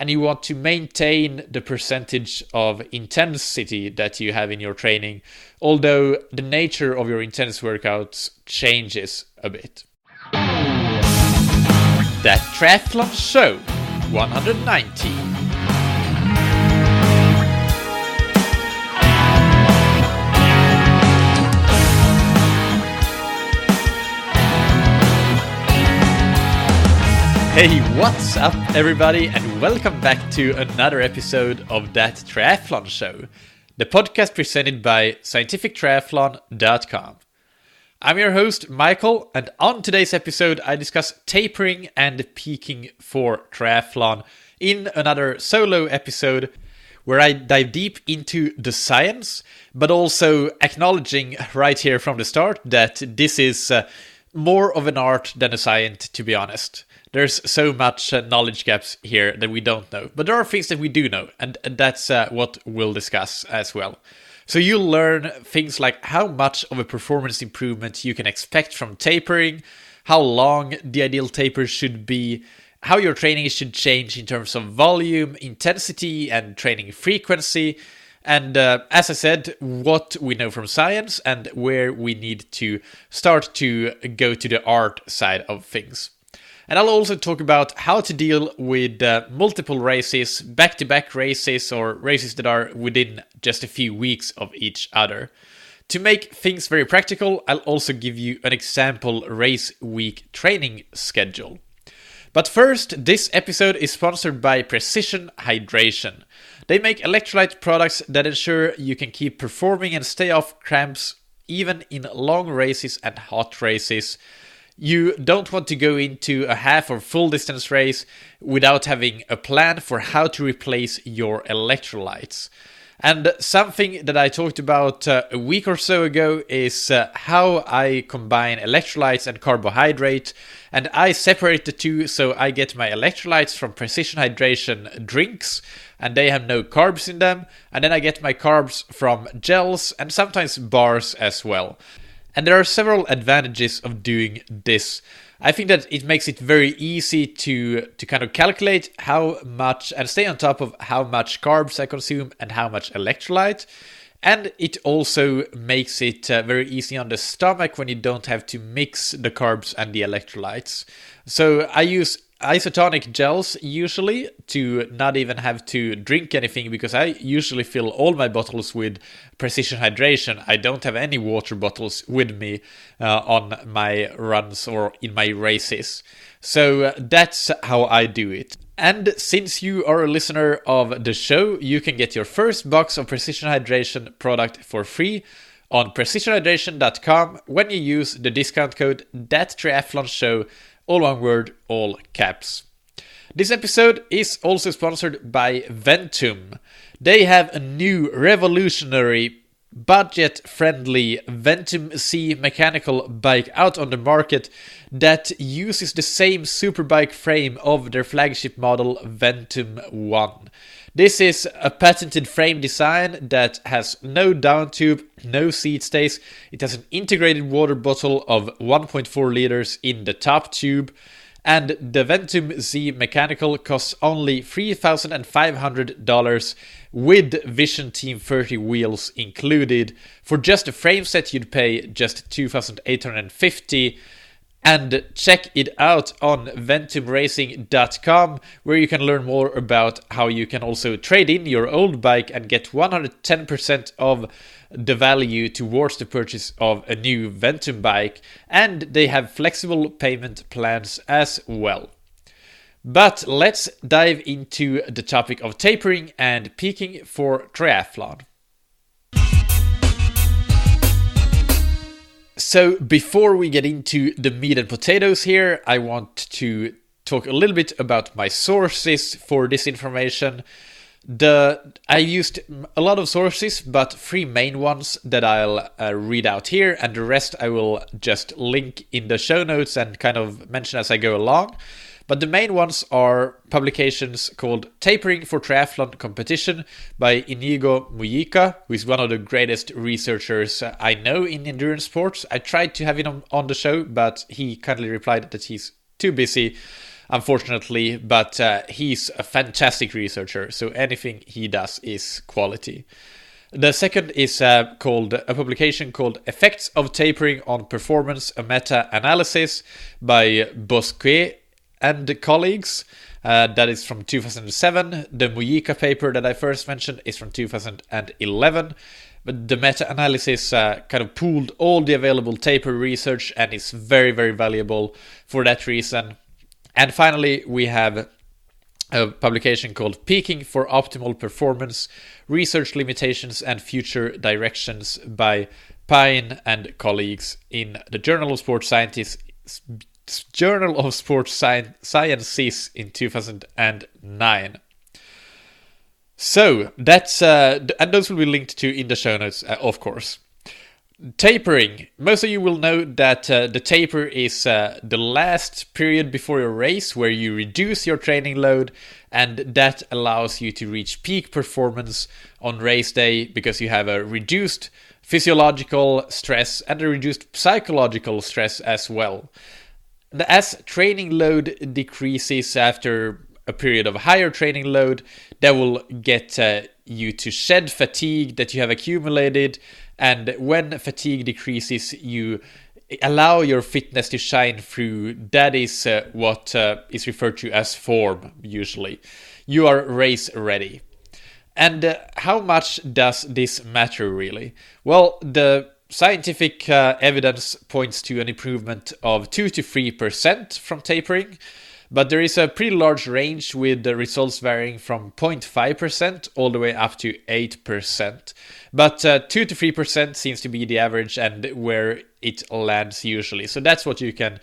and you want to maintain the percentage of intensity that you have in your training, although the nature of your intense workouts changes a bit. That Triathlon Show 190. Hey, what's up everybody, and welcome back to another episode of That Triathlon Show, the podcast presented by scientifictriathlon.com. I'm your host, Michael, and on today's episode I discuss tapering and peaking for triathlon in another solo episode where I dive deep into the science, but also acknowledging right here from the start that this is more of an art than a science, to be honest. There's so much knowledge gaps here that we don't know. But there are things that we do know, and that's what we'll discuss as well. So you'll learn things like how much of a performance improvement you can expect from tapering, how long the ideal taper should be, how your training should change in terms of volume, intensity, and training frequency, and as I said, what we know from science and where we need to start to go to the art side of things. And I'll also talk about how to deal with multiple races, back-to-back races, or races that are within just a few weeks of each other. To make things very practical, I'll also give you an example race week training schedule. But first, this episode is sponsored by Precision Hydration. They make electrolyte products that ensure you can keep performing and stay off cramps even in long races and hot races. You don't want to go into a half or full distance race without having a plan for how to replace your electrolytes. And something that I talked about a week or so ago is how I combine electrolytes and carbohydrate. And I separate the two, so I get my electrolytes from Precision Hydration drinks, and they have no carbs in them. And then I get my carbs from gels and sometimes bars as well. And there are several advantages of doing this. I think that it makes it very easy to kind of calculate how much and stay on top of how much carbs I consume and how much electrolyte. And it also makes it very easy on the stomach when you don't have to mix the carbs and the electrolytes. So I use isotonic gels usually to not even have to drink anything, because I usually fill all my bottles with Precision Hydration. I don't have any water bottles with me on my runs or in my races. So that's how I do it. And since you are a listener of the show, you can get your first box of Precision Hydration product for free on precisionhydration.com when you use the discount code THATTRIATHLONSHOW, all one word, all caps. This episode is also sponsored by Ventum. They have a new revolutionary, budget-friendly Ventum C mechanical bike out on the market that uses the same superbike frame of their flagship model Ventum 1. This is a patented frame design that has no down tube, no seat stays. It has an integrated water bottle of 1.4 liters in the top tube. And the Ventum Z Mechanical costs only $3,500 with Vision Team 30 wheels included. For just a frame set, you'd pay just $2,850. And check it out on ventumracing.com, where you can learn more about how you can also trade in your old bike and get 110% of the value towards the purchase of a new Ventum bike. And they have flexible payment plans as well. But let's dive into the topic of tapering and peaking for triathlon. So before we get into the meat and potatoes here, I want to talk a little bit about my sources for this information. I used a lot of sources, but 3 main ones that I'll read out here, and the rest I will just link in the show notes and kind of mention as I go along. But the main ones are publications called Tapering for Triathlon Competition by Inigo Mujica, who is one of the greatest researchers I know in endurance sports. I tried to have him on the show, but he kindly replied that he's too busy. unfortunately, but he's a fantastic researcher, so anything he does is quality. The second is a publication called Effects of Tapering on Performance, a meta-analysis by Bosque and colleagues. That is from 2007. The Mujica paper that I first mentioned is from 2011. But the meta-analysis kind of pooled all the available taper research and is very, very valuable for that reason. And finally, we have a publication called Peaking for Optimal Performance, Research Limitations and Future Directions by Pine and colleagues in the Journal of Sports Sciences in 2009. So that's and those will be linked to in the show notes, of course. Tapering. Most of you will know that the taper is the last period before your race where you reduce your training load, and that allows you to reach peak performance on race day because you have a reduced physiological stress and a reduced psychological stress as well. As training load decreases after a period of higher training load, that will get you to shed fatigue that you have accumulated, and when fatigue decreases, you allow your fitness to shine through. That is what is referred to as form, usually. You are race ready. And how much does this matter, really? Well, the scientific evidence points to an improvement of 2 to 3% from tapering, but there is a pretty large range with the results varying from 0.5% all the way up to 8%. But 2 to 3% seems to be the average and where it lands usually. So that's what you can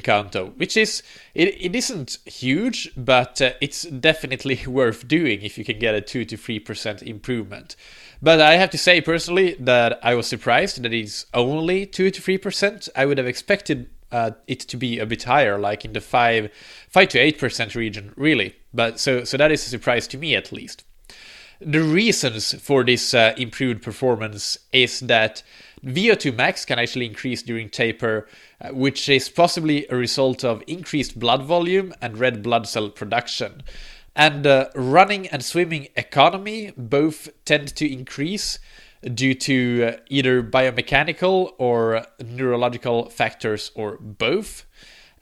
count on, which is, it isn't huge, but it's definitely worth doing if you can get a 2 to 3% improvement. But I have to say personally that I was surprised that it's only 2 to 3%. I would have expected it to be a bit higher, like in the 5 to 8% region, really. But so that is a surprise to me, at least. The reasons for this improved performance is that VO2 max can actually increase during taper, which is possibly a result of increased blood volume and red blood cell production. And running and swimming economy both tend to increase due to either biomechanical or neurological factors, or both.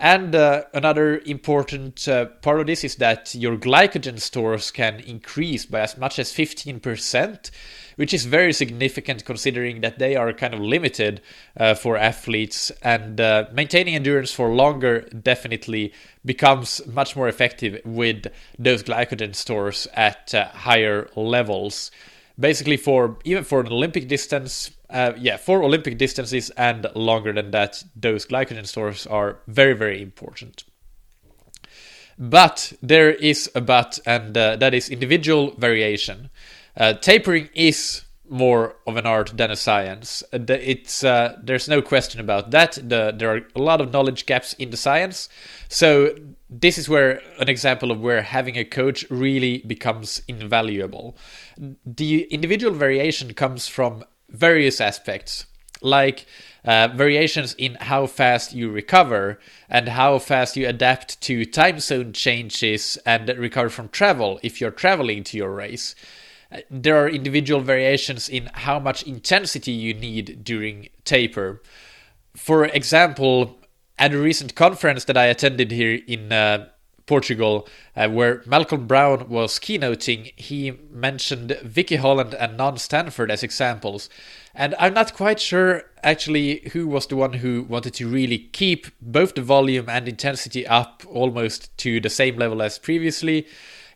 And another important part of this is that your glycogen stores can increase by as much as 15%, which is very significant considering that they are kind of limited for athletes, and maintaining endurance for longer definitely becomes much more effective with those glycogen stores at higher levels. Basically, even for an Olympic distance, for Olympic distances and longer than that, those glycogen stores are very, very important. But there is a but, and that is individual variation. Tapering is more of an art than a science. There's no question about that. There are a lot of knowledge gaps in the science. So this is where an example of where having a coach really becomes invaluable. The individual variation comes from various aspects, like variations in how fast you recover and how fast you adapt to time zone changes and recover from travel if you're traveling to your race. There are individual variations in how much intensity you need during taper. For example, at a recent conference that I attended here in Portugal, where Malcolm Brown was keynoting, he mentioned Vicky Holland and Non Stanford as examples. And I'm not quite sure actually who was the one who wanted to really keep both the volume and intensity up almost to the same level as previously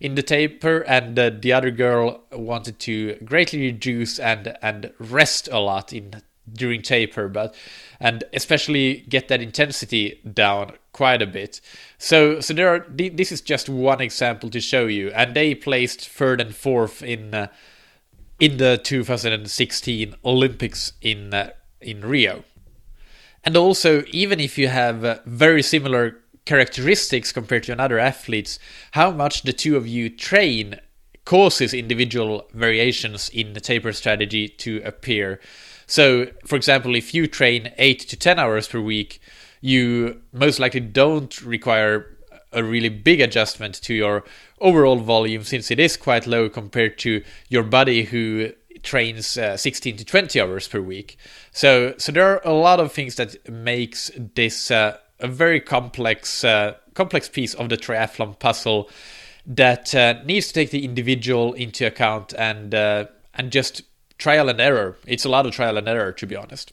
in the taper, and the other girl wanted to greatly reduce and rest a lot during taper, and especially get that intensity down quite a bit. So this is just one example to show you, and they placed third and fourth in the 2016 Olympics in Rio. And also, even if you have very similar characteristics compared to another athletes, how much the two of you train causes individual variations in the taper strategy to appear. So, for example, if you train 8 to 10 hours per week, you most likely don't require a really big adjustment to your overall volume, since it is quite low compared to your body who trains 16 to 20 hours per week. So there are a lot of things that makes this a very complex piece of the triathlon puzzle that needs to take the individual into account and just trial and error. It's a lot of trial and error, to be honest.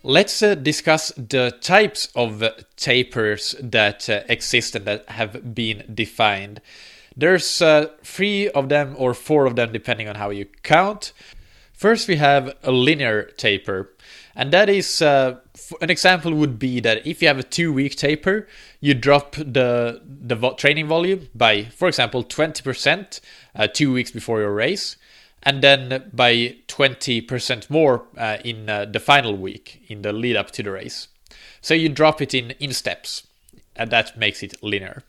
Let's discuss the types of tapers that exist and that have been defined. There's 3 of them or 4 of them, depending on how you count. First, we have a linear taper. And that is, an example would be that if you have a 2-week taper, you drop the training volume by, for example, 20% 2 weeks before your race. And then by 20% more in the final week, in the lead up to the race. So you drop it in steps, and that makes it linear.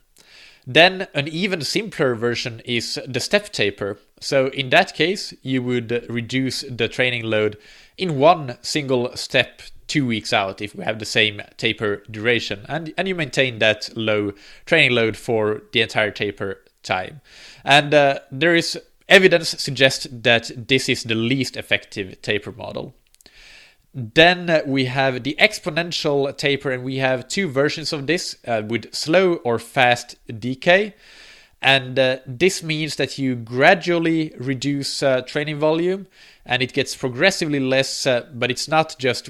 Then an even simpler version is the step taper. So in that case, you would reduce the training load in one single step 2 weeks out if we have the same taper duration. And you maintain that low training load for the entire taper time. And there is evidence suggests that this is the least effective taper model. Then we have the exponential taper, and we have 2 versions of this with slow or fast decay. And this means that you gradually reduce training volume, and it gets progressively less, but it's not just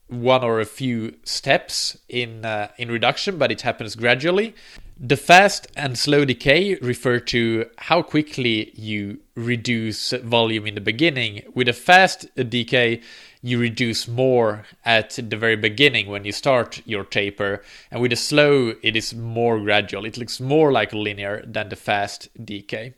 one or a few steps in reduction, but it happens gradually. The fast and slow decay refer to how quickly you reduce volume in the beginning. With a fast decay, you reduce more at the very beginning when you start your taper. And with a slow, it is more gradual. It looks more like linear than the fast decay.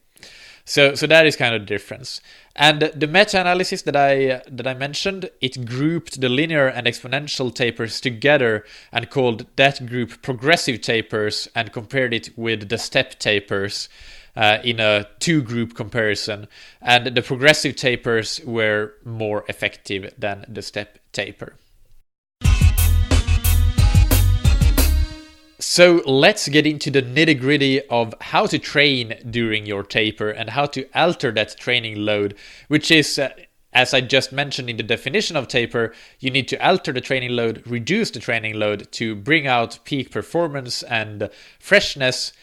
So that is kind of the difference. And the meta-analysis that I mentioned, it grouped the linear and exponential tapers together and called that group progressive tapers and compared it with the step tapers in a 2-group comparison. And the progressive tapers were more effective than the step taper. So let's get into the nitty-gritty of how to train during your taper and how to alter that training load, which is, as I just mentioned in the definition of taper, you need to alter the training load, reduce the training load to bring out peak performance and freshness.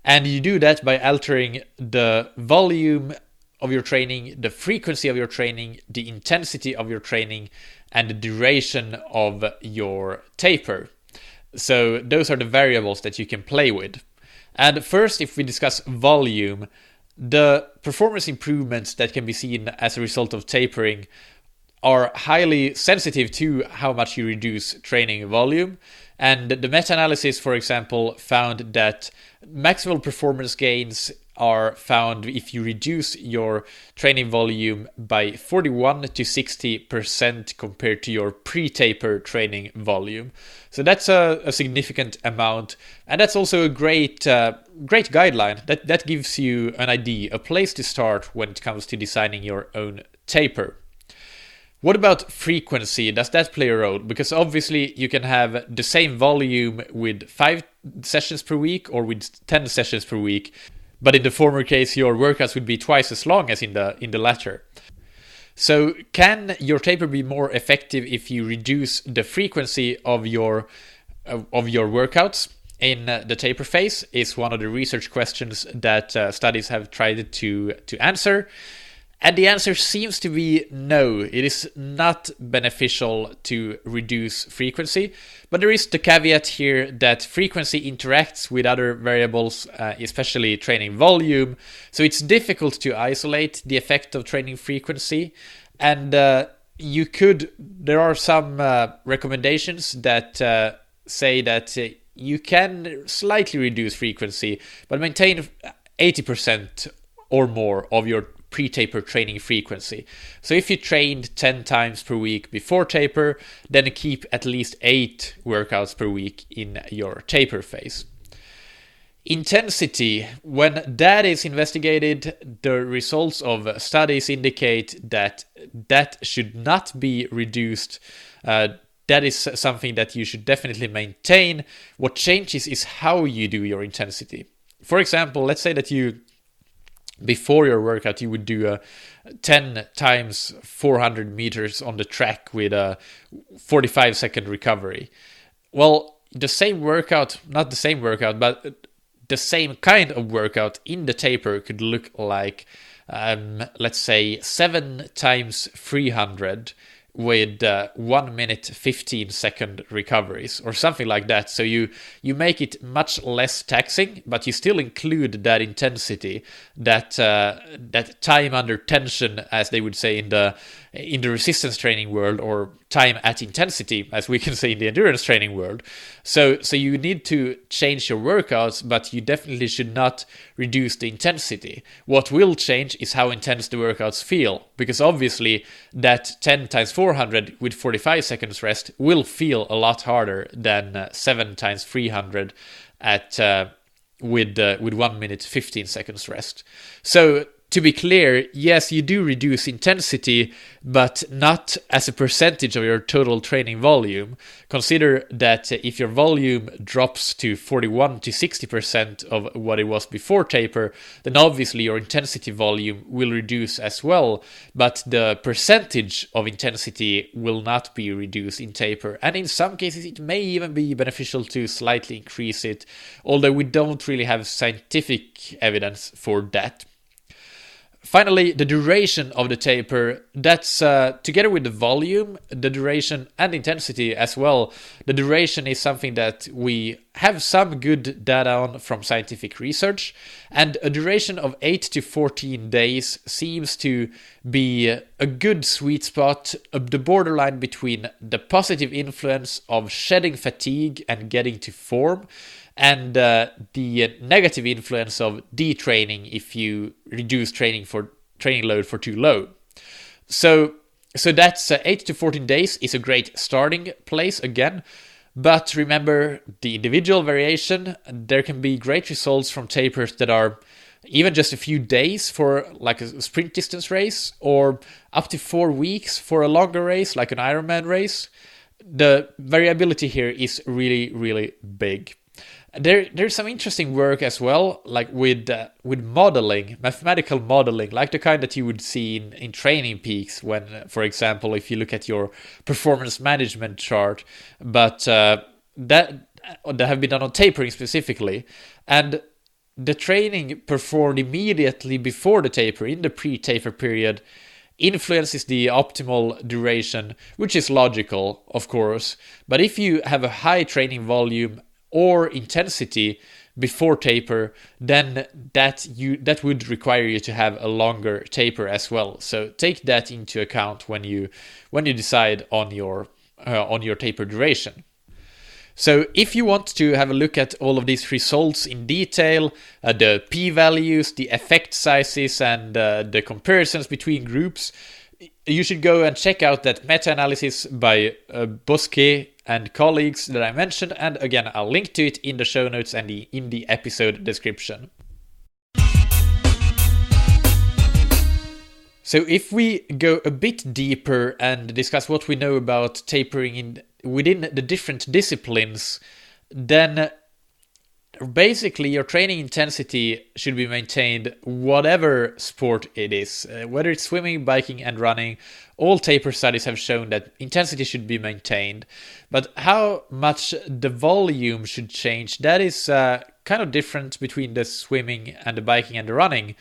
And you do that by altering the volume of your training, the frequency of your training, the intensity of your training, and the duration of your taper. So those are the variables that you can play with. And first, if we discuss volume, the performance improvements that can be seen as a result of tapering are highly sensitive to how much you reduce training volume. And the meta-analysis, for example, found that maximal performance gains are found if you reduce your training volume by 41 to 60% compared to your pre-taper training volume. So that's a significant amount, and that's also a great guideline that gives you an idea, a place to start when it comes to designing your own taper. What about frequency? Does that play a role? Because obviously you can have the same volume with 5 sessions per week or with 10 sessions per week, but in the former case your workouts would be twice as long as in the latter. So can your taper be more effective if you reduce the frequency of your workouts in the taper phase? Is one of the research questions that studies have tried to answer. And the answer seems to be no. It is not beneficial to reduce frequency, but there is the caveat here that frequency interacts with other variables, especially training volume. So it's difficult to isolate the effect of training frequency. And there are some recommendations that say that you can slightly reduce frequency, but maintain 80% or more of your pre-taper training frequency. So if you trained 10 times per week before taper, then keep at least 8 workouts per week in your taper phase. Intensity. When that is investigated, the results of studies indicate that should not be reduced. That that is something that you should definitely maintain. What changes is how you do your intensity. For example, let's say that before your workout, you would do a 10 times 400 meters on the track with a 45-second recovery. Well, the same workout, not the same workout, but the same kind of workout in the taper could look like, let's say, 7 times 300 with 1 minute 15-second recoveries or something like that. So you make it much less taxing, but you still include that intensity, that time under tension, as they would say in the resistance training world, or time at intensity, as we can say in the endurance training world. So you need to change your workouts, but you definitely should not reduce the intensity. What will change is how intense the workouts feel, because obviously that 10 times 400 with 45 seconds rest will feel a lot harder than 7 times 300 with 1 minute 15 seconds rest. So to be clear, yes, you do reduce intensity, but not as a percentage of your total training volume. Consider that if your volume drops to 41 to 60% of what it was before taper, then obviously your intensity volume will reduce as well, but the percentage of intensity will not be reduced in taper. And in some cases, it may even be beneficial to slightly increase it, although we don't really have scientific evidence for that. Finally, the duration of the taper, that's together with the volume, the duration and intensity as well. The duration is something that we have some good data on from scientific research, and a duration of 8 to 14 days seems to be a good sweet spot, the borderline between the positive influence of shedding fatigue and getting to form, and the negative influence of detraining if you reduce training load for too low. So that's 8 to 14 days is a great starting place again. But remember the individual variation. There can be great results from tapers that are even just a few days for like a sprint distance race, or up to 4 weeks for a longer race like an Ironman race. The variability here is really, really big. There's some interesting work as well, like with modeling, mathematical modeling, like the kind that you would see in Training Peaks when, for example, if you look at your performance management chart, but that have been done on tapering specifically, and the training performed immediately before the taper, in the pre-taper period, influences the optimal duration, which is logical, of course. But if you have a high training volume or intensity before taper, then that would require you to have a longer taper as well. So take that into account when you decide on your taper duration. So if you want to have a look at all of these results in detail, the p-values, the effect sizes, and the comparisons between groups, you should go and check out that meta-analysis by Bosquet and colleagues that I mentioned, and again, I'll link to it in the show notes and in the episode description. So if we go a bit deeper and discuss what we know about tapering within the different disciplines, then basically your training intensity should be maintained whatever sport it is. Whether it's swimming, biking and running, all taper studies have shown that intensity should be maintained. But how much the volume should change, that is kind of different between the swimming and the biking and the running.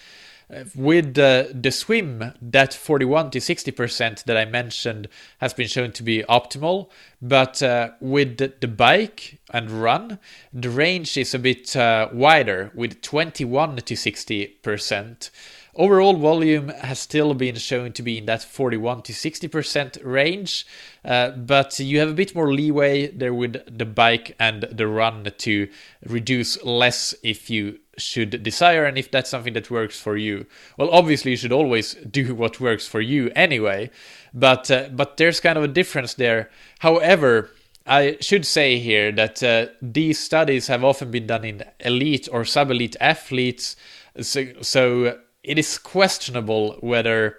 With the swim, that 41 to 60% that I mentioned has been shown to be optimal, but with the bike and run, the range is a bit wider, with 21 to 60%. Overall volume has still been shown to be in that 41 to 60% range, but you have a bit more leeway there with the bike and the run to reduce less if you should desire, and if that's something that works for you. Well, obviously you should always do what works for you anyway, but there's kind of a difference there. However, I should say here that these studies have often been done in elite or sub-elite athletes, so it is questionable whether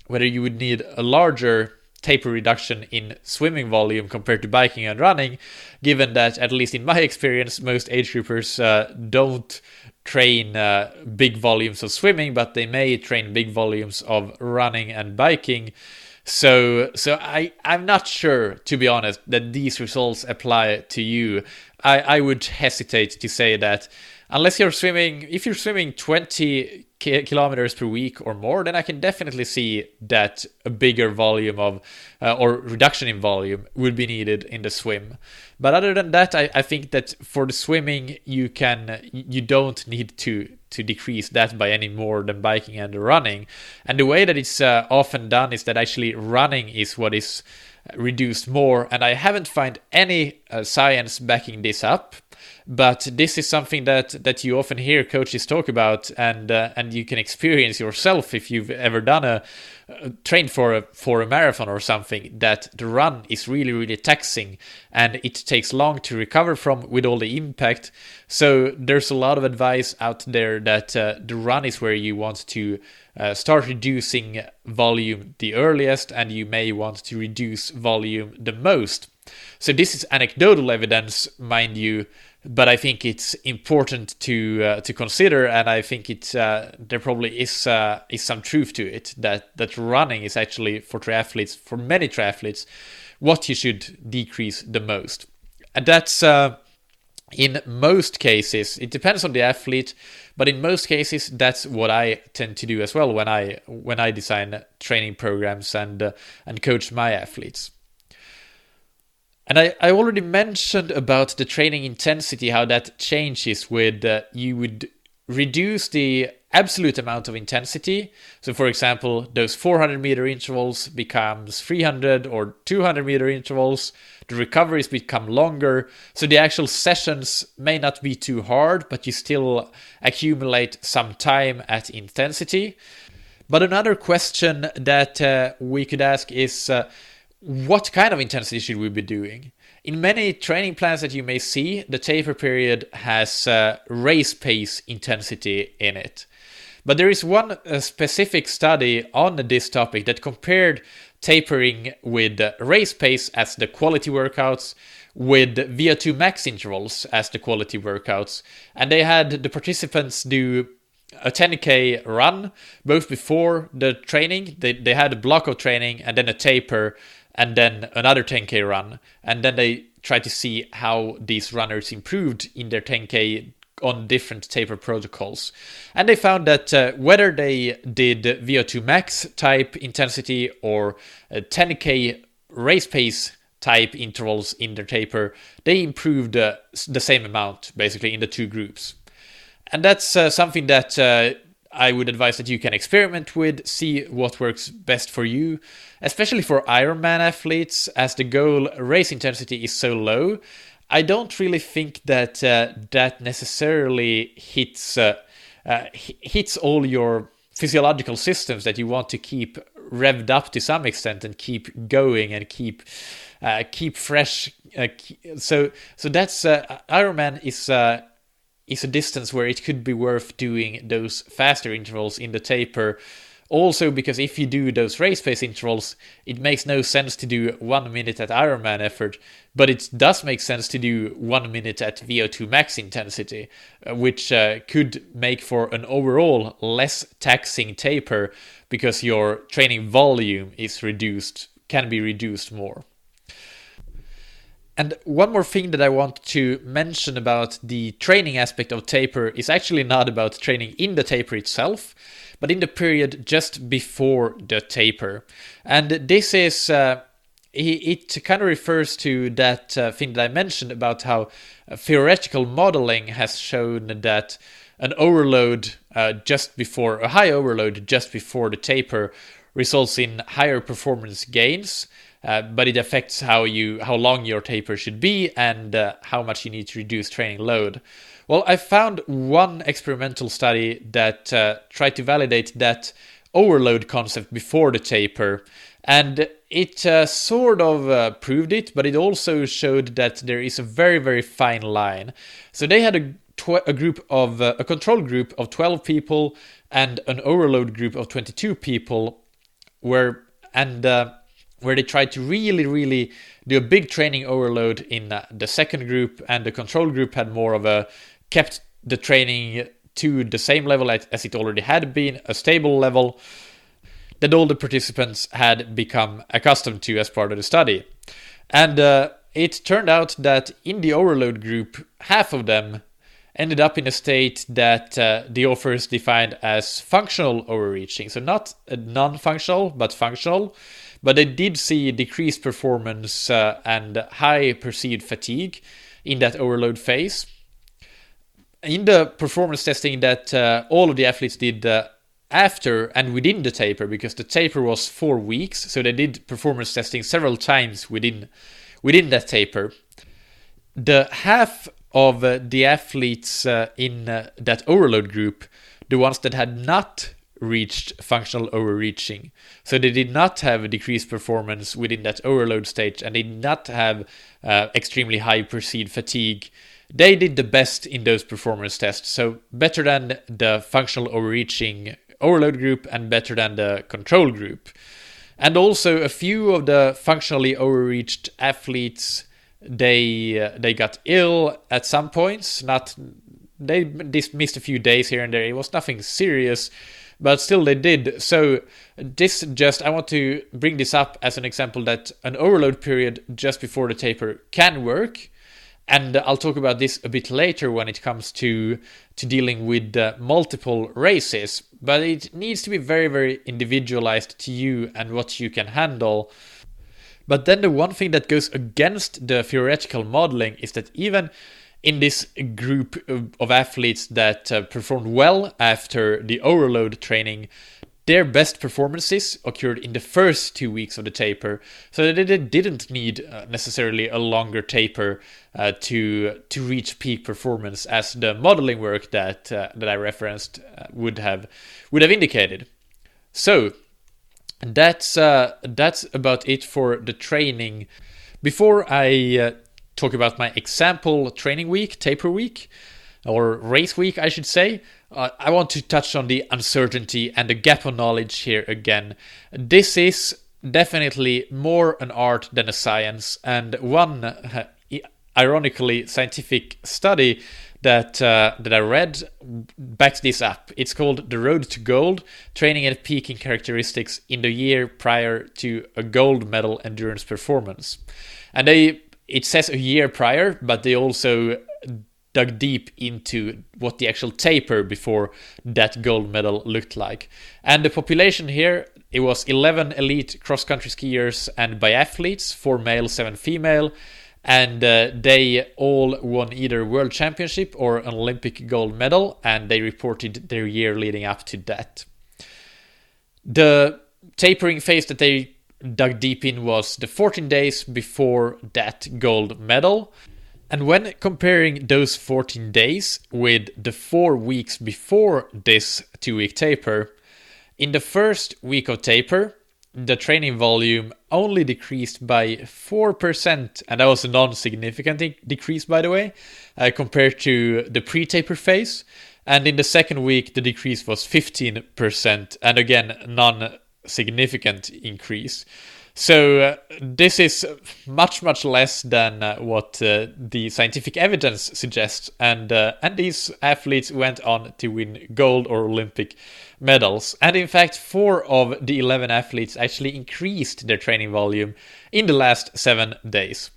you would need a larger taper reduction in swimming volume compared to biking and running, given that, at least in my experience, most age groupers don't train big volumes of swimming, but they may train big volumes of running and biking. So I'm not sure, to be honest, that these results apply to you. I would hesitate to say that unless if you're swimming 20 kilometers per week or more, then I can definitely see that a bigger volume of or reduction in volume would be needed in the swim. But other than that, I think that for the swimming, you don't need to decrease that by any more than biking and running. And the way that it's often done is that actually running is what is reduced more, and I haven't found any science backing this up. But this is something that you often hear coaches talk about, and you can experience yourself if you've ever done trained for a marathon or something, that the run is really, really taxing, and it takes long to recover from with all the impact. So there's a lot of advice out there that the run is where you want to start reducing volume the earliest, and you may want to reduce volume the most. So this is anecdotal evidence, mind you, but I think it's important to consider, and I think there probably is some truth to it, that running is actually for many triathletes, what you should decrease the most. And that's in most cases, it depends on the athlete, but in most cases that's what I tend to do as well when I design training programs and coach my athletes. And I already mentioned about the training intensity, how that changes with you would reduce the absolute amount of intensity. So for example, those 400 meter intervals becomes 300 or 200 meter intervals. The recoveries become longer. So the actual sessions may not be too hard, but you still accumulate some time at intensity. But another question that we could ask is, what kind of intensity should we be doing? In many training plans that you may see, the taper period has race pace intensity in it. But there is one specific study on this topic that compared tapering with race pace as the quality workouts with VO2 max intervals as the quality workouts. And they had the participants do a 10K run, both before the training. They had a block of training and then a taper, and then another 10K run. And then they tried to see how these runners improved in their 10K on different taper protocols. And they found that whether they did VO2 max type intensity or 10K race pace type intervals in their taper, they improved the same amount, basically, in the two groups. And that's something that I would advise that you can experiment with, see what works best for you, especially for Ironman athletes, as the goal race intensity is so low. I don't really think that that necessarily hits all your physiological systems that you want to keep revved up to some extent and keep going and keep fresh. So that's Ironman is a distance where it could be worth doing those faster intervals in the taper. Also, because if you do those race pace intervals, it makes no sense to do 1 minute at Ironman effort, but it does make sense to do 1 minute at VO2 max intensity, which could make for an overall less taxing taper because your training volume can be reduced more. And one more thing that I want to mention about the training aspect of taper is actually not about training in the taper itself, but in the period just before the taper. And this is, it kind of refers to that thing that I mentioned about how theoretical modeling has shown that an overload a high overload just before the taper results in higher performance gains. But it affects how long your taper should be and how much you need to reduce training load. Well, I found one experimental study that tried to validate that overload concept before the taper, and it sort of proved it, but it also showed that there is a very, very fine line. So they had a control group of 12 people and an overload group of 22 people, where they tried to really do a big training overload in the second group, and the control group had more of a kept the training to the same level as it already had been, a stable level that all the participants had become accustomed to as part of the study. And it turned out that in the overload group, half of them ended up in a state that the authors defined as functional overreaching. So not non-functional, but functional. But they did see decreased performance and high perceived fatigue in that overload phase. In the performance testing that all of the athletes did after and within the taper, because the taper was 4 weeks, so they did performance testing several times within that taper. The half of the athletes in that overload group, the ones that had not reached functional overreaching, so they did not have decreased performance within that overload stage, and they did not have extremely high perceived fatigue, they did the best in those performance tests. So better than the functional overreaching overload group and better than the control group. And also a few of the functionally overreached athletes, they got ill at some points. They missed a few days here and there. It was nothing serious, but still they did. So I want to bring this up as an example that an overload period just before the taper can work. And I'll talk about this a bit later when it comes to dealing with multiple races. But it needs to be very, very individualized to you and what you can handle. But then the one thing that goes against the theoretical modeling is that even in this group of athletes that performed well after the overload training, their best performances occurred in the first 2 weeks of the taper, so they didn't need necessarily a longer taper to reach peak performance, as the modeling work that I referenced would have indicated. So that's about it for the training. Before I talk about my example training week, taper week, or race week, I should say, I want to touch on the uncertainty and the gap of knowledge here again. This is definitely more an art than a science, and one, ironically, scientific study that I read backs this up. It's called The Road to Gold, Training and Peaking Characteristics in the Year Prior to a Gold Medal Endurance Performance. And it says a year prior, but they also dug deep into what the actual taper before that gold medal looked like. And the population here, it was 11 elite cross-country skiers and biathletes, 4 male, 7 female, and they all won either World Championship or an Olympic gold medal, and they reported their year leading up to that. The tapering phase that they dug deep in was the 14 days before that gold medal. And when comparing those 14 days with the 4 weeks before this 2-week taper, in the first week of taper, the training volume only decreased by 4%, and that was a non-significant decrease, by the way, compared to the pre-taper phase. And in the second week, the decrease was 15%, and again, non-significant increase. So this is much less than what the scientific evidence suggests, and these athletes went on to win gold or Olympic medals. And in fact, 4 of the 11 athletes actually increased their training volume in the last 7 days.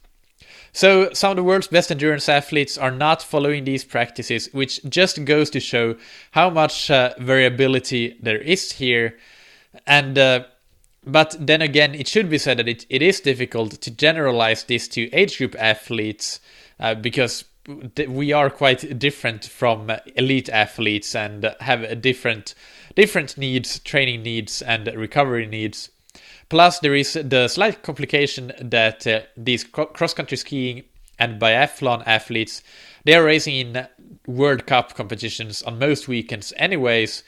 So some of the world's best endurance athletes are not following these practices, which just goes to show how much variability there is here. And but then again, it should be said that it is difficult to generalize this to age group athletes because we are quite different from elite athletes and have a different needs, training needs and recovery needs. Plus, there is the slight complication that these cross-country skiing and biathlon athletes, they are racing in World Cup competitions on most weekends anyways,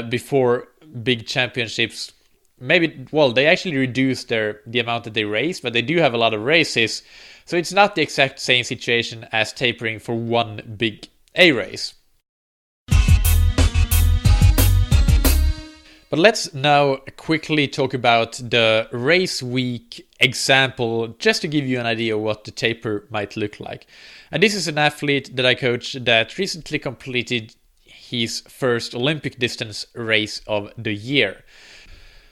before big championships. They actually reduce the amount that they race, but they do have a lot of races, so it's not the exact same situation as tapering for one big A race. But let's now quickly talk about the race week example, just to give you an idea of what the taper might look like. And this is an athlete that I coach that recently completed his first Olympic distance race of the year.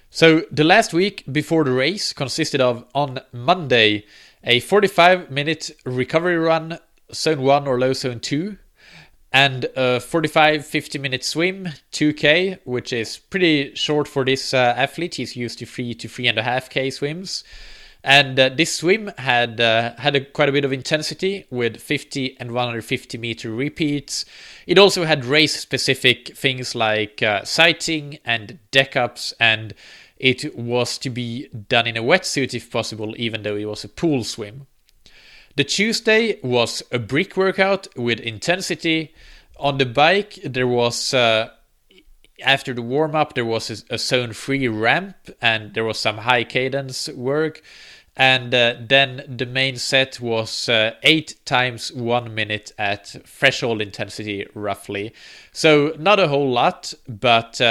So the last week before the race consisted of, on Monday, a 45-minute recovery run, zone 1 or low zone 2, and a 50-minute swim, 2K, which is pretty short for this athlete. He's used to 3 to 3.5K swims. And this swim had quite a bit of intensity with 50 and 150 meter repeats. It also had race-specific things like sighting and deck ups, and it was to be done in a wetsuit if possible, even though it was a pool swim. The Tuesday was a brick workout with intensity. On the bike, there was, after the warm-up, there was a zone 3 ramp, and there was some high cadence work. And then the main set was 8 times 1 minute at threshold intensity, roughly. So not a whole lot, but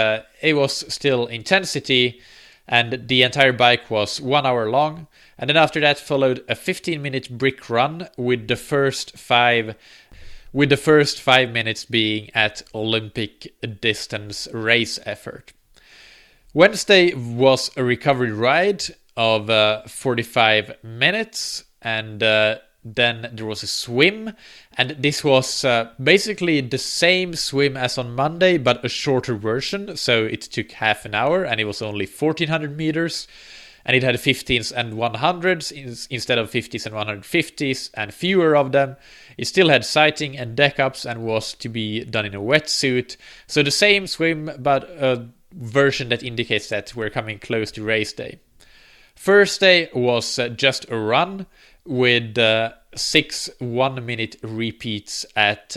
it was still intensity, and the entire bike was 1 hour long. And then after that followed a 15-minute brick run with the first 5 minutes being at Olympic distance race effort. Wednesday was a recovery ride of 45 minutes, and then there was a swim, and this was basically the same swim as on Monday, but a shorter version, so it took half an hour, and it was only 1400 meters, and it had 15s and 100s instead of 50s and 150s, and fewer of them. It still had sighting and deck ups, and was to be done in a wetsuit, so the same swim, but a version that indicates that we're coming close to race day. Thursday was just a run with 6 1-minute repeats at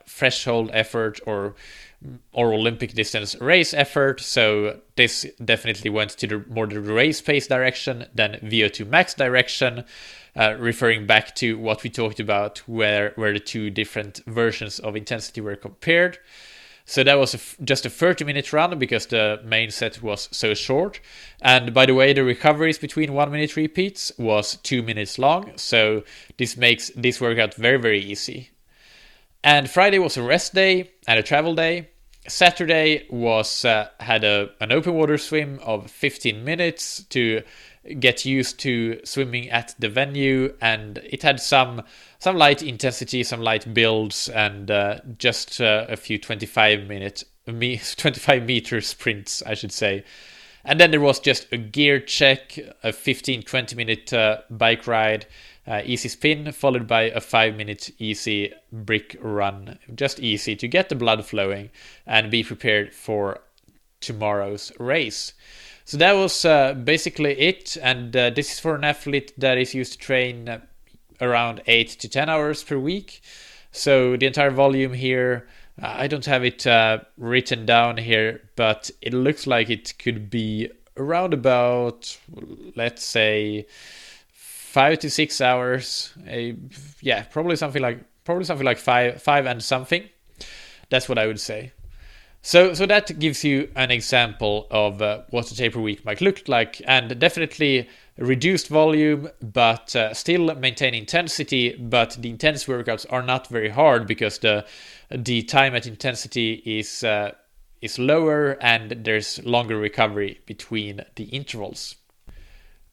threshold effort or Olympic distance race effort. So this definitely went to the more the race pace direction than VO2 max direction, referring back to what we talked about where the two different versions of intensity were compared. So that was just a 30-minute run because the main set was so short. And by the way, the recoveries between 1-minute repeats was 2 minutes long. So this makes this workout very, very easy. And Friday was a rest day and a travel day. Saturday was had an open water swim of 15 minutes to get used to swimming at the venue, and it had some light intensity, some light builds, and just a few 25 meter sprints, I should say. And then there was just a gear check, a 15-20 minute bike ride, easy spin, followed by a 5-minute easy brick run. Just easy to get the blood flowing and be prepared for tomorrow's race. So that was basically it, and this is for an athlete that is used to train around 8 to 10 hours per week. So the entire volume here, I don't have it written down here, but it looks like it could be around about, let's say, 5 to 6 hours. Probably something like five and something. That's what I would say. So that gives you an example of what a taper week might look like, and definitely reduced volume, but still maintain intensity. But the intense workouts are not very hard because the time at intensity is lower, and there's longer recovery between the intervals.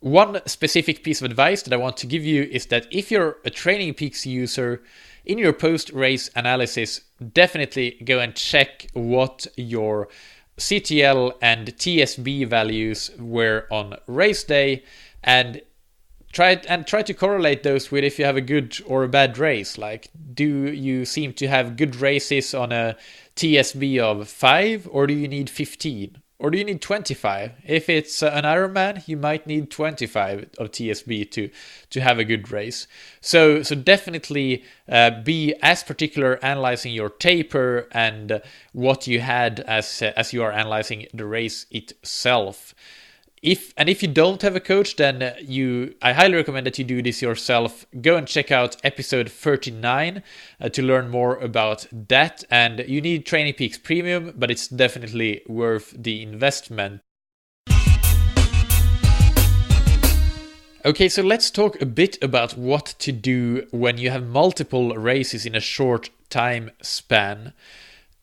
One specific piece of advice that I want to give you is that if you're a Training Peaks user, in your post-race analysis, definitely go and check what your CTL and TSB values were on race day, and try to correlate those with if you have a good or a bad race. Like, do you seem to have good races on a TSB of 5, or do you need 15? Or do you need 25? If it's an Ironman, you might need 25 of TSB to have a good race. So definitely be as particular analyzing your taper and what you had as you are analyzing the race itself. If you don't have a coach, then I highly recommend that you do this yourself. Go and check out episode 39 to learn more about that. And you need Training Peaks Premium, but it's definitely worth the investment. Okay, so let's talk a bit about what to do when you have multiple races in a short time span.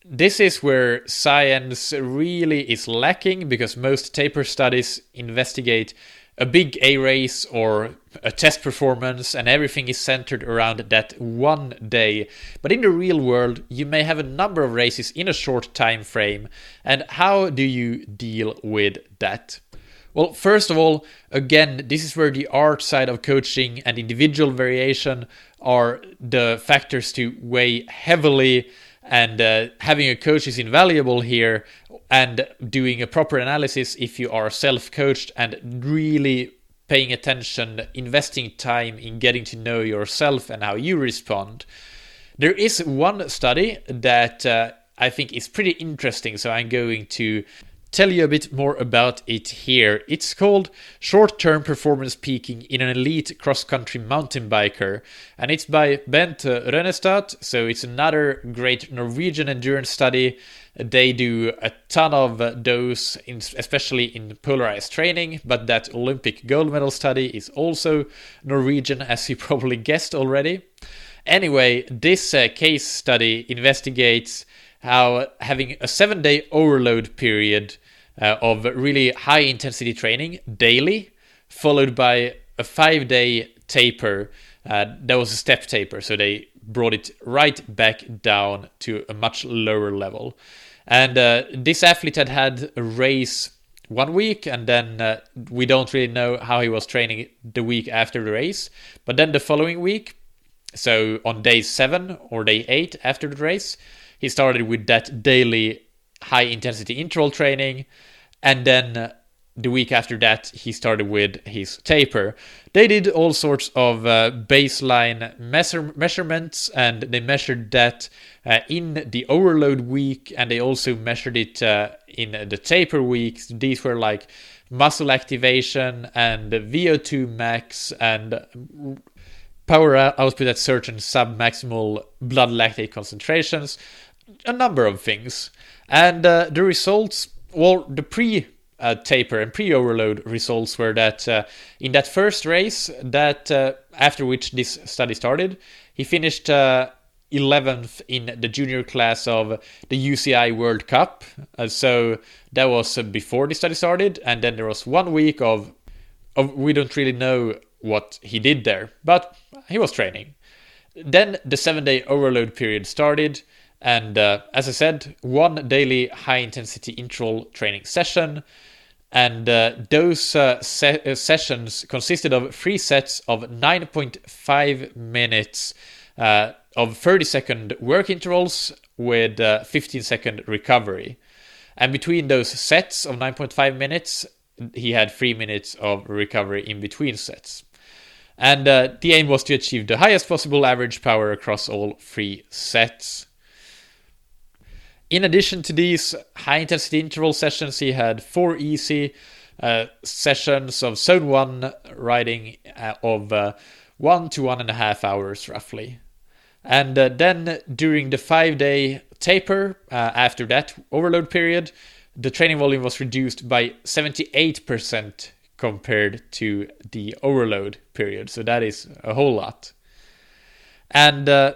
This is where science really is lacking, because most taper studies investigate a big A race or a test performance, and everything is centered around that one day. But in the real world, you may have a number of races in a short time frame. And how do you deal with that? Well, first of all, again, this is where the art side of coaching and individual variation are the factors to weigh heavily. And having a coach is invaluable here, and doing a proper analysis if you are self-coached and really paying attention, investing time in getting to know yourself and how you respond. There is one study that I think is pretty interesting, so I'm going to tell you a bit more about it here. It's called Short-Term Performance Peaking in an Elite Cross-Country Mountain Biker, and it's by Bent Rønnestad, so it's another great Norwegian endurance study. They do a ton of those, especially in polarized training, but that Olympic gold medal study is also Norwegian, as you probably guessed already. Anyway, this case study investigates how having a 7-day overload period of really high intensity training daily, followed by a 5-day taper. That was a step taper, so they brought it right back down to a much lower level. And this athlete had a race 1 week, and then we don't really know how he was training the week after the race. But then the following week, so on day 7 or day 8 after the race, he started with that daily high-intensity interval training, and then the week after that, he started with his taper. They did all sorts of baseline measurements, and they measured that in the overload week, and they also measured it in the taper weeks. These were like muscle activation and VO2 max and power output at certain sub-maximal blood lactate concentrations, a number of things. And the results, well, the pre-taper and pre-overload results were that in that first race, that after which this study started, he finished 11th in the junior class of the UCI World Cup. So that was before the study started, and then there was 1 week of we don't really know what he did there, but he was training. Then the 7-day overload period started, and as I said, 1 daily high-intensity interval training session, and those sessions consisted of 3 sets of 9.5 minutes of 30-second work intervals with 15-second recovery. And between those sets of 9.5 minutes, he had 3 minutes of recovery in between sets. And the aim was to achieve the highest possible average power across all 3 sets. In addition to these high-intensity interval sessions, he had 4 easy sessions of Zone 1 riding of 1 to 1.5 hours, roughly. And then during the 5-day taper, after that overload period, the training volume was reduced by 78% compared to the overload period. So that is a whole lot. And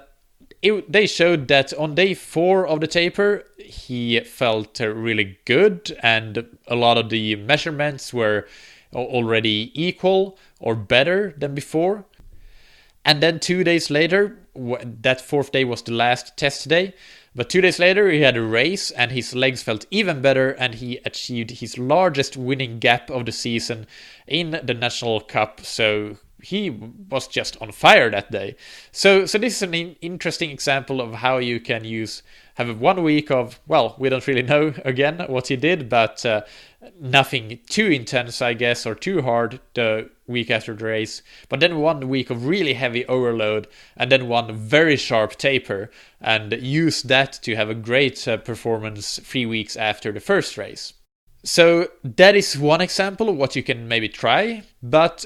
they showed that on day 4 of the taper, he felt really good, and a lot of the measurements were already equal or better than before. And then 2 days later, that 4th day was the last test day, but 2 days later he had a race and his legs felt even better, and he achieved his largest winning gap of the season in the National Cup. So he was just on fire that day. So this is an interesting example of how you can have 1 week of, well, we don't really know again what he did, but nothing too intense, I guess, or too hard the week after the race. But then 1 week of really heavy overload, and then 1 very sharp taper, and use that to have a great performance 3 weeks after the first race. So that is one example of what you can maybe try. But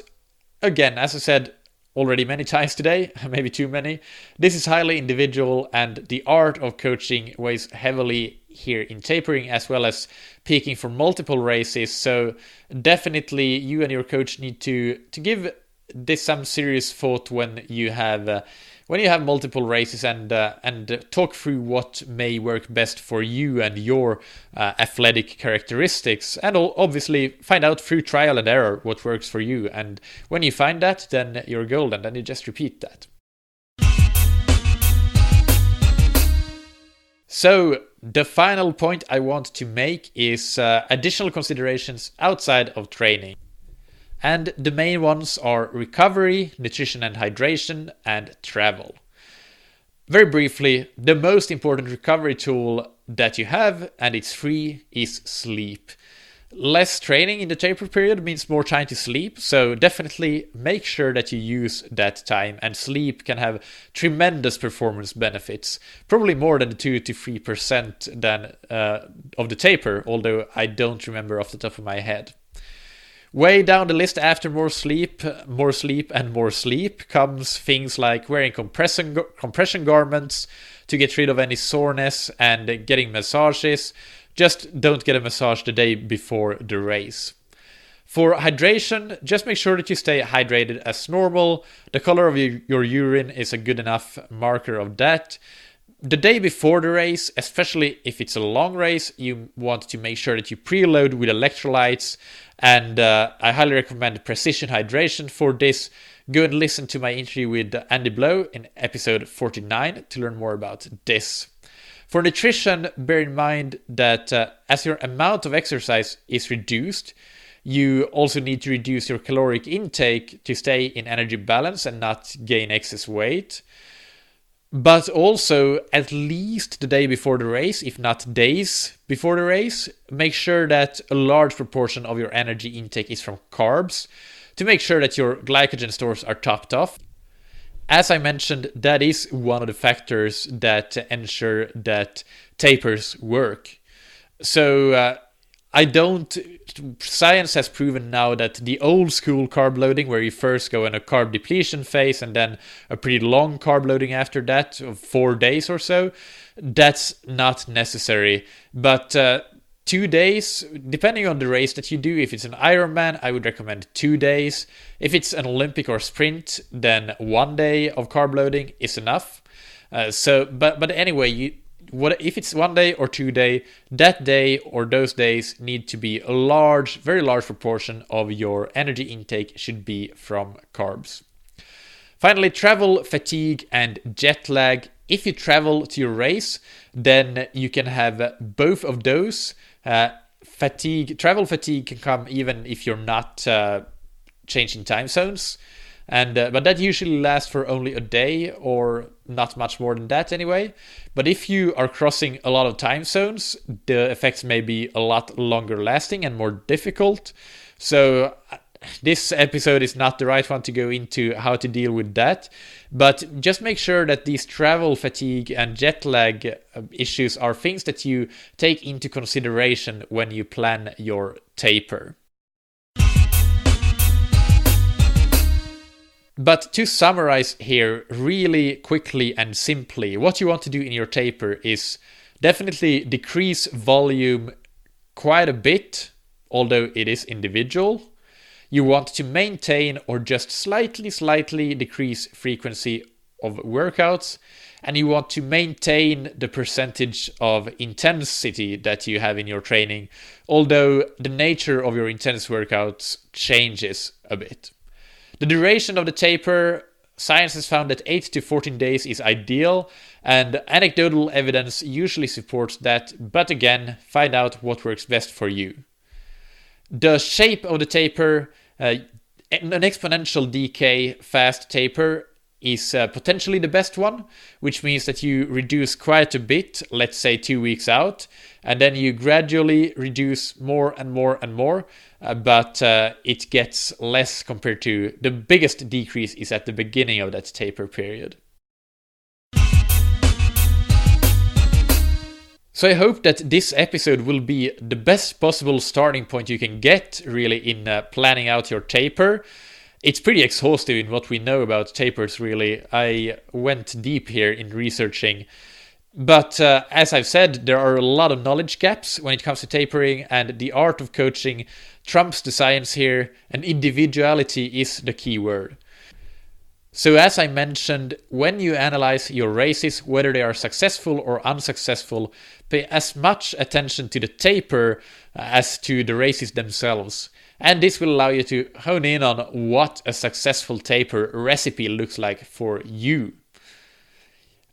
again, as I said already many times today, maybe too many, this is highly individual, and the art of coaching weighs heavily here in tapering, as well as peaking for multiple races. So definitely you and your coach need to give this some serious thought when you have multiple races, and talk through what may work best for you and your athletic characteristics, and obviously find out through trial and error what works for you. And when you find that, then you're golden, then you just repeat that. So the final point I want to make is additional considerations outside of training. And the main ones are recovery, nutrition and hydration, and travel. Very briefly, the most important recovery tool that you have, and it's free, is sleep. Less training in the taper period means more time to sleep, so definitely make sure that you use that time, and sleep can have tremendous performance benefits, probably more than the 2 to 3% than of the taper, although I don't remember off the top of my head. Way down the list after more sleep and more sleep comes things like wearing compression garments to get rid of any soreness, and getting massages. Just don't get a massage the day before the race. For hydration, just make sure that you stay hydrated as normal. The color of your urine is a good enough marker of that. The day before the race, especially if it's a long race, you want to make sure that you preload with electrolytes, and I highly recommend precision hydration for this. Go and listen to my interview with Andy Blow in episode 49 to learn more about this. For nutrition, bear in mind that as your amount of exercise is reduced, you also need to reduce your caloric intake to stay in energy balance and not gain excess weight. But also, at least the day before the race, if not days before the race, make sure that a large proportion of your energy intake is from carbs to make sure that your glycogen stores are topped off. As I mentioned, that is one of the factors that ensure that tapers work. So science has proven now that the old school carb loading, where you first go in a carb depletion phase and then a pretty long carb loading after that of 4 days or so, that's not necessary. But 2 days, depending on the race that you do. If it's an Ironman, I would recommend 2 days. If it's an Olympic or sprint, then 1 day of carb loading is enough. But anyway, if it's 1 day or 2 day, that day or those days need to be a very large proportion of your energy intake should be from carbs. Finally, travel fatigue and jet lag. If you travel to your race, then you can have both of those. Travel fatigue can come even if you're not changing time zones, but that usually lasts for only a day or not much more than that anyway. But if you are crossing a lot of time zones, the effects may be a lot longer lasting and more difficult. So this episode is not the right one to go into how to deal with that, but just make sure that these travel fatigue and jet lag issues are things that you take into consideration when you plan your taper. But to summarize here really quickly and simply, what you want to do in your taper is definitely decrease volume quite a bit, although it is individual. You want to maintain or just slightly decrease frequency of workouts, and you want to maintain the percentage of intensity that you have in your training, although the nature of your intense workouts changes a bit. The duration of the taper, science has found that 8 to 14 days is ideal, and anecdotal evidence usually supports that, but again, find out what works best for you. The shape of the taper, an exponential decay fast taper is potentially the best one, which means that you reduce quite a bit, let's say 2 weeks out, and then you gradually reduce more and more and more, but it gets less compared to the biggest decrease is at the beginning of that taper period. So I hope that this episode will be the best possible starting point you can get really in planning out your taper. It's pretty exhaustive in what we know about tapers really. I went deep here in researching. But as I've said, there are a lot of knowledge gaps when it comes to tapering, and the art of coaching trumps the science here, and individuality is the key word. So as I mentioned, when you analyze your races, whether they are successful or unsuccessful, pay as much attention to the taper as to the races themselves. And this will allow you to hone in on what a successful taper recipe looks like for you.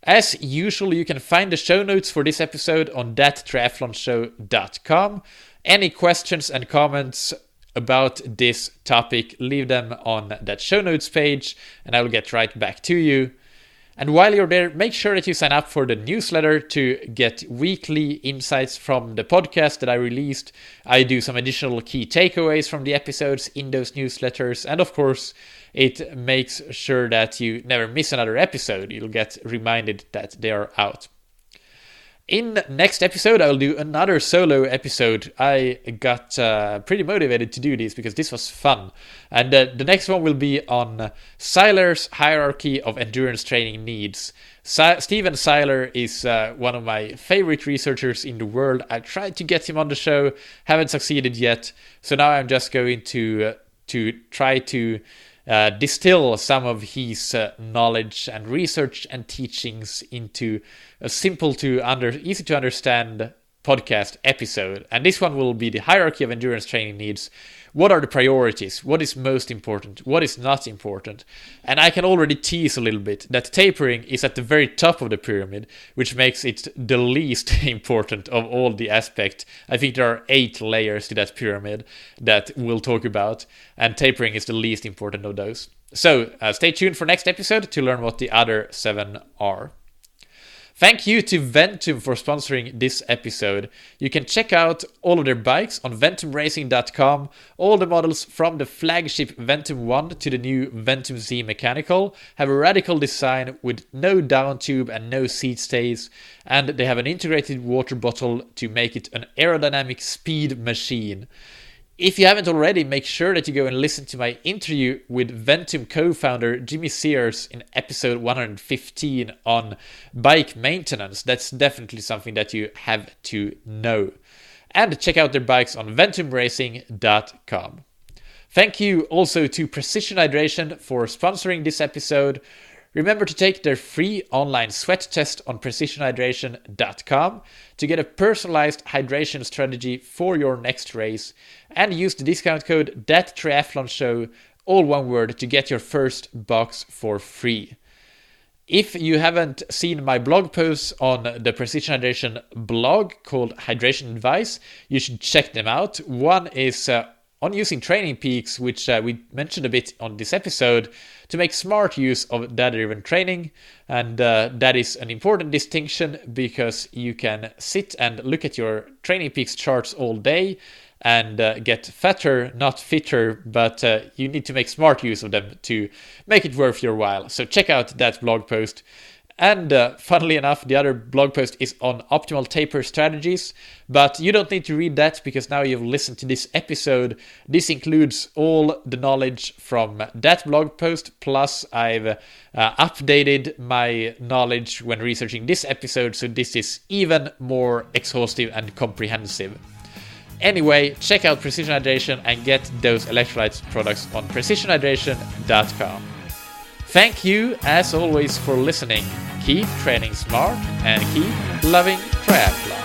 As usual, you can find the show notes for this episode on thattriathlonshow.com. Any questions and comments about this topic, leave them on that show notes page and I will get right back to you. And while you're there, make sure that you sign up for the newsletter to get weekly insights from the podcast that I released. I do some additional key takeaways from the episodes in those newsletters, and of course it makes sure that you never miss another episode. You'll get reminded that they are out. In next episode, I'll do another solo episode. I got pretty motivated to do this because this was fun. And the next one will be on Seiler's hierarchy of endurance training needs. Steven Seiler is one of my favorite researchers in the world. I tried to get him on the show, haven't succeeded yet. So now I'm just going to try to distill some of his knowledge and research and teachings into a simple easy to understand podcast episode. And this one will be the hierarchy of endurance training needs. What are the priorities? What is most important? What is not important? And I can already tease a little bit that tapering is at the very top of the pyramid, which makes it the least important of all the aspects. I think there are 8 layers to that pyramid that we'll talk about, and tapering is the least important of those. So stay tuned for next episode to learn what the other 7 are. Thank you to Ventum for sponsoring this episode. You can check out all of their bikes on ventumracing.com. All the models from the flagship Ventum 1 to the new Ventum Z Mechanical have a radical design with no down tube and no seat stays, and they have an integrated water bottle to make it an aerodynamic speed machine. If you haven't already, make sure that you go and listen to my interview with Ventum co-founder Jimmy Sears in episode 115 on bike maintenance. That's definitely something that you have to know. And check out their bikes on ventumracing.com. Thank you also to Precision Hydration for sponsoring this episode. Remember to take their free online sweat test on precisionhydration.com to get a personalized hydration strategy for your next race, and use the discount code ThatTriathlonShow, all one word, to get your first box for free. If you haven't seen my blog posts on the Precision Hydration blog called Hydration Advice, you should check them out. One is on using training peaks, which we mentioned a bit on this episode, to make smart use of data-driven training. And that is an important distinction because you can sit and look at your training peaks charts all day and get fatter, not fitter, but you need to make smart use of them to make it worth your while. So check out that blog post. And funnily enough, the other blog post is on optimal taper strategies, but you don't need to read that because now you've listened to this episode. This includes all the knowledge from that blog post, plus I've updated my knowledge when researching this episode, so this is even more exhaustive and comprehensive. Anyway, check out Precision Hydration and get those electrolytes products on precisionhydration.com. Thank you, as always, for listening. Keep training smart and keep loving triathlon.